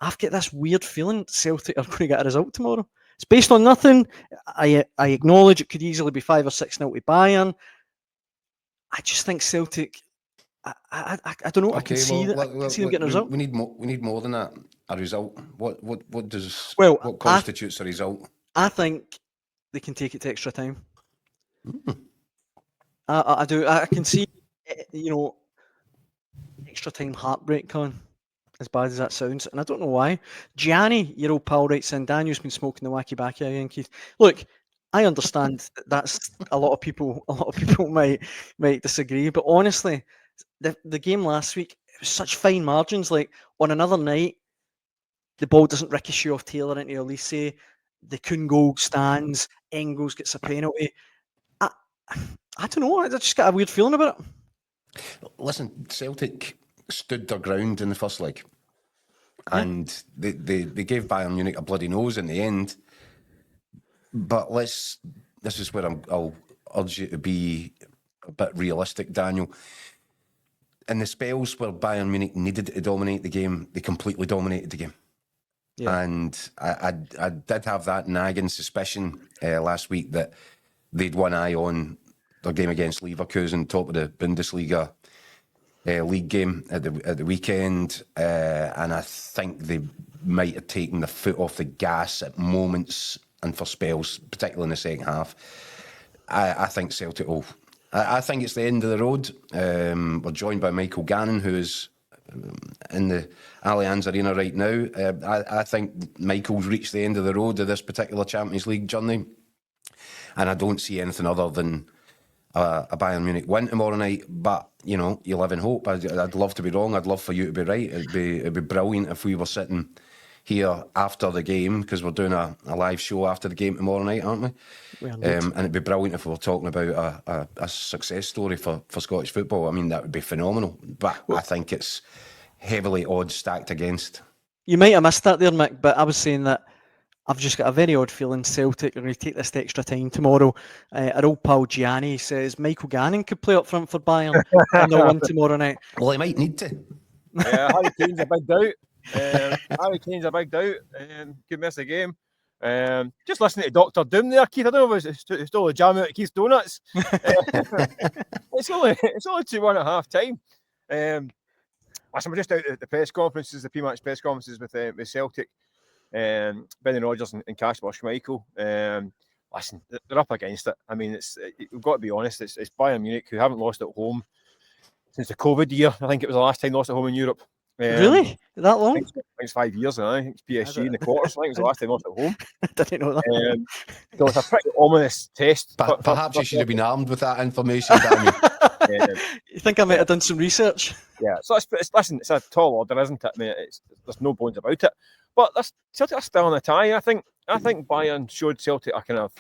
I've got this weird feeling Celtic are going to get a result tomorrow. It's based on nothing. I acknowledge it could easily be 5 or 6-0 to Bayern. I just think Celtic. I don't know. Okay, I can see that. I can see them getting a result. We need more than that. A result. What does? Well, what constitutes a result? I think they can take it to extra time. I do. I can see, extra time heartbreak, Con. As bad as that sounds, and I don't know why. Gianni, your old pal, writes in, Daniel's been smoking the wacky backy again, Keith. Look, I understand that's a lot of people might disagree, but honestly, the game last week, it was such fine margins. Like on another night, the ball doesn't ricochet off Taylor into Elise. The Kuhn goal stands. Engels gets a penalty. I don't know. I just got a weird feeling about it. Listen, Celtic stood their ground in the first leg, and they gave Bayern Munich a bloody nose in the end. But this is where I'll urge you to be a bit realistic, Daniel. In the spells where Bayern Munich needed to dominate the game, they completely dominated the game. Yeah. And I did have that nagging suspicion last week that they'd one eye on their game against Leverkusen, top of the Bundesliga league game at the weekend, and I think they might have taken the foot off the gas at moments and for spells, particularly in the second half. I think Celtic will. I think it's the end of the road. We're joined by Michael Gannon, who is in the Allianz Arena right now. I think Michael's reached the end of the road of this particular Champions League journey, and I don't see anything other than a Bayern Munich win tomorrow night. But you live in hope. I'd love to be wrong. I'd love for you to be right. It'd be brilliant if we were sitting here after the game, because we're doing a live show after the game tomorrow night, aren't we? And it'd be brilliant if we were talking about a success story for Scottish football. I mean, that would be phenomenal. But I think it's heavily odds stacked against. You might have missed that there, Mick, but I was saying that I've just got a very odd feeling Celtic are going to take this to extra time tomorrow. Our old pal Gianni says Michael Gannon could play up front for Bayern and they'll win tomorrow night. Well, he might need to. Yeah, Harry Kane's a big doubt. Could miss the game. Just listening to Dr. Doom there, Keith. I don't know if it's still a jam out of Keith's donuts. It's only 2-1 at half time. Listen, we're just out at the press conferences, the pre-match press conferences with Celtic, Brendan Rodgers and Kasper Schmeichel. Listen, they're up against it. I mean, we've got to be honest. It's Bayern Munich, who haven't lost at home since the COVID year. I think it was the last time lost at home in Europe. Really? That long? I think it's 5 years now. I think it's PSG in the quarters. I think it was the last time lost at home. I didn't know that. So it's a pretty ominous test. Perhaps you should have been armed with that information, Daniel. You think I might have done some research? Yeah. So it's a tall order, isn't it? I mean, there's no bones about it. But Celtic are still in a tie. I think Bayern showed Celtic a kind of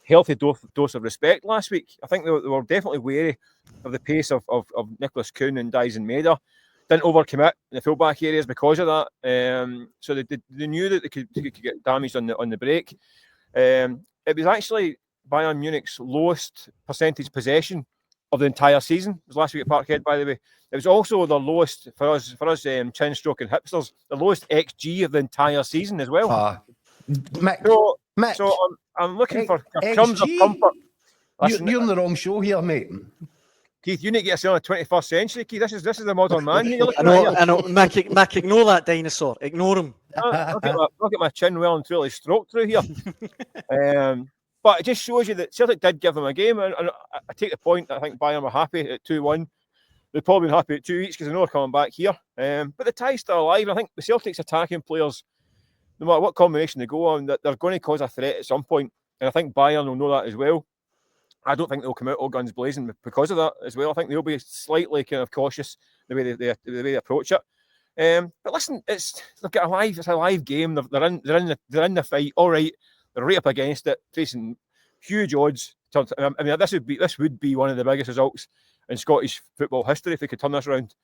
healthy dose of respect last week. I think they were definitely wary of the pace of Nicholas Kuhn and Dyson Maeder. Didn't overcommit in the fullback areas because of that. So they knew that they could get damaged on the break. It was actually Bayern Munich's lowest percentage possession of the entire season. It was last week at Parkhead, by the way. It was also the lowest for us chin stroke and hipsters, the lowest XG of the entire season as well. So I'm looking for crumbs of comfort. Listen, you're on the wrong show here, mate. Keith, you need to get us on the 21st century, Keith. This is the modern man. I know. Mac, ignore that dinosaur. Ignore him. I'll get my chin well and truly stroked through here. But it just shows you that Celtic did give them a game. And I take the point that I think Bayern were happy at 2-1. They've probably been happy at 2 each because they know they're coming back here. But the tie's still alive. I think the Celtic's attacking players, no matter what combination they go on, that they're going to cause a threat at some point. And I think Bayern will know that as well. I don't think they'll come out all guns blazing because of that as well. I think they'll be slightly kind of cautious the way they approach it. But listen, it's a live game. They're in the fight. All right, they're right up against it, facing huge odds. I mean, this would be one of the biggest results in Scottish football history if they could turn this around.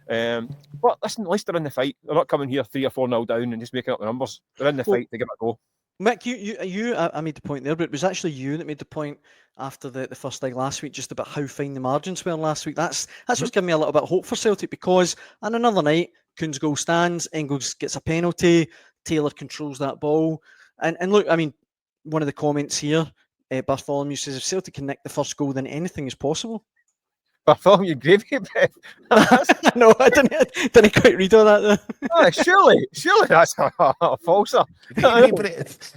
But listen, at least they're in the fight. They're not coming here 3 or 4-0 down and just making up the numbers. They're in the fight to give it a go. Mick, I made the point there, but it was actually you that made the point after the first leg last week, just about how fine the margins were last week. That's what's given me a little bit of hope for Celtic, because on another night, Kuhn's goal stands, Engels gets a penalty, Taylor controls that ball. And look, I mean, one of the comments here, Bartholomew says, if Celtic can nick the first goal, then anything is possible. Bartholomew gravy breath. No, I didn't quite read all that there. Surely that's a falser. Gravy breath.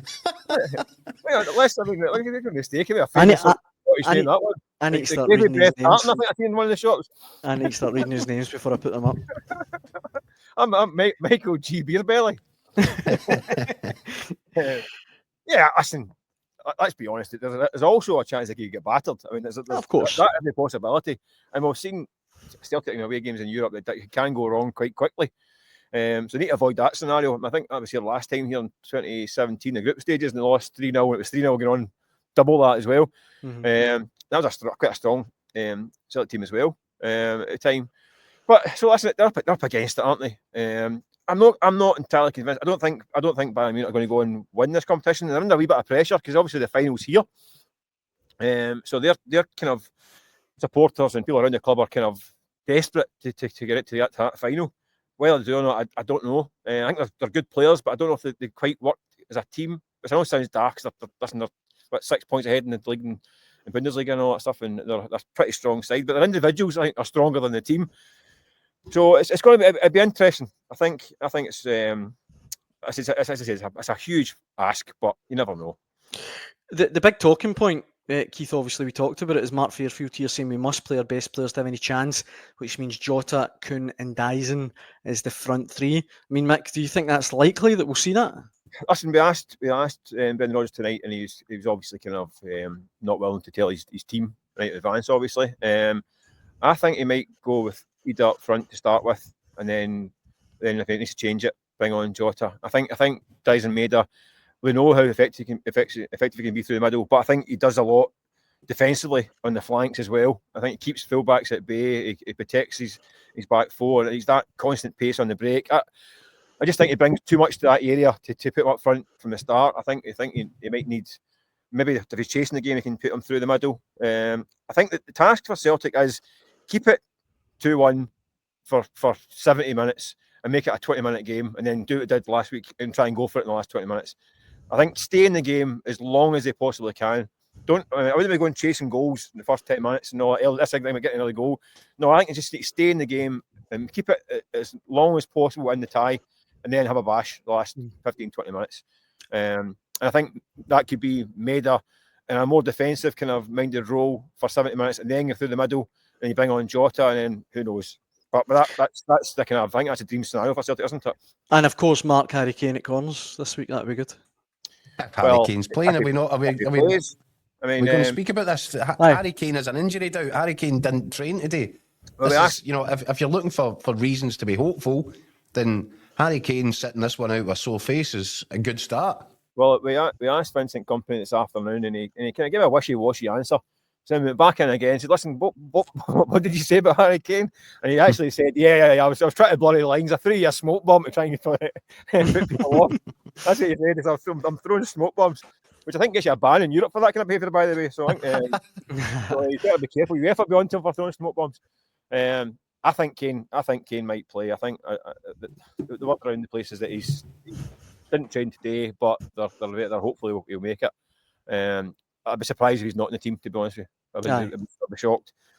Let's, I mean, look at the mistake of I need that one. I need to start Gravy reading his breath names. tartan, I think I seen in one of the shops. I need to start reading his names before I put them up. I'm Michael G. Beerbelly. Yeah, listen, let's be honest. There's also a chance that you get battered. I mean, there's Of course. that is a possibility. And we've seen Celtic in away games in Europe that can go wrong quite quickly. So they need to avoid that scenario. I think that was here last time here in 2017, the group stages, and they lost 3-0. It was 3-0 going on, double that as well. Mm-hmm. That was quite a strong Celtic team as well at the time. But so listen, they're up against it, aren't they? I'm not entirely convinced. I don't think Bayern Munich are going to go and win this competition. They're under a wee bit of pressure because obviously the final's here. So they're kind of supporters and people around the club are kind of desperate to get it to that final. Whether they do or not, I don't know. I think they're good players, but I don't know if they quite work as a team. Which I know sounds dark because they're 6 points ahead in the league and Bundesliga and all that stuff, and they're a pretty strong side. But their individuals, I think, are stronger than the team. So it's going to be interesting. I think it's as I said, it's a huge ask, but you never know. The big talking point, Keith, obviously we talked about it, is Mark Fairfield here saying we must play our best players to have any chance, which means Jota, Kuhn and Dyson is the front three. I mean, Mick, do you think that's likely that we'll see that? Listen, we asked Ben Rodgers tonight, and he was obviously kind of not willing to tell his team right in advance, obviously. I think he might go with Ida up front to start with, and then if he needs to change it, bring on Jota. I think Dyson Maeda, we know how effective he can be through the middle, but I think he does a lot defensively on the flanks as well. I think he keeps fullbacks at bay, he protects his back four, and he's that constant pace on the break. I just think he brings too much to that area to put him up front from the start. I think he might need, maybe if he's chasing the game, he can put him through the middle. I think that the task for Celtic is keep it 2-1 for 70 minutes and make it a 20-minute game, and then do what it did last week and try and go for it in the last 20 minutes. I think stay in the game as long as they possibly can. I wouldn't be going chasing goals in the first 10 minutes and all that. That's like getting another goal. No, I think it's just stay in the game and keep it as long as possible in the tie, and then have a bash the last 15-20 minutes. And I think that could be Maeda in a more defensive kind of minded role for 70 minutes, and then you're through the middle and you bring on Jota, and then who knows. But that's the kind of, I think that's a dream scenario for Celtic, isn't it? And of course, Mark Harry Kane at corners this week. That'd be good. Harry Kane's playing. Are we not? We're going to speak about this. Harry Kane has an injury doubt. Harry Kane didn't train today. Well, if you're looking for reasons to be hopeful, then Harry Kane sitting this one out with a sore face is a good start. Well, we asked Vincent Kompany this afternoon, and he kind of gave a wishy-washy answer. So he went back in again and said, listen, what did you say about Harry Kane? And he actually said, yeah, I was trying to blurry the lines. I threw you a smoke bomb to try and put people off. That's what he said. I'm throwing smoke bombs, which I think gets you a ban in Europe for that kind of behaviour, by the way. So I think so you better be careful. You ever be on to him for throwing smoke bombs. I think Kane might play. I think the work around the place is that he didn't train today, but they're hopefully he'll make it. I'd be surprised if he's not in the team, to be honest with you. I'd be shocked.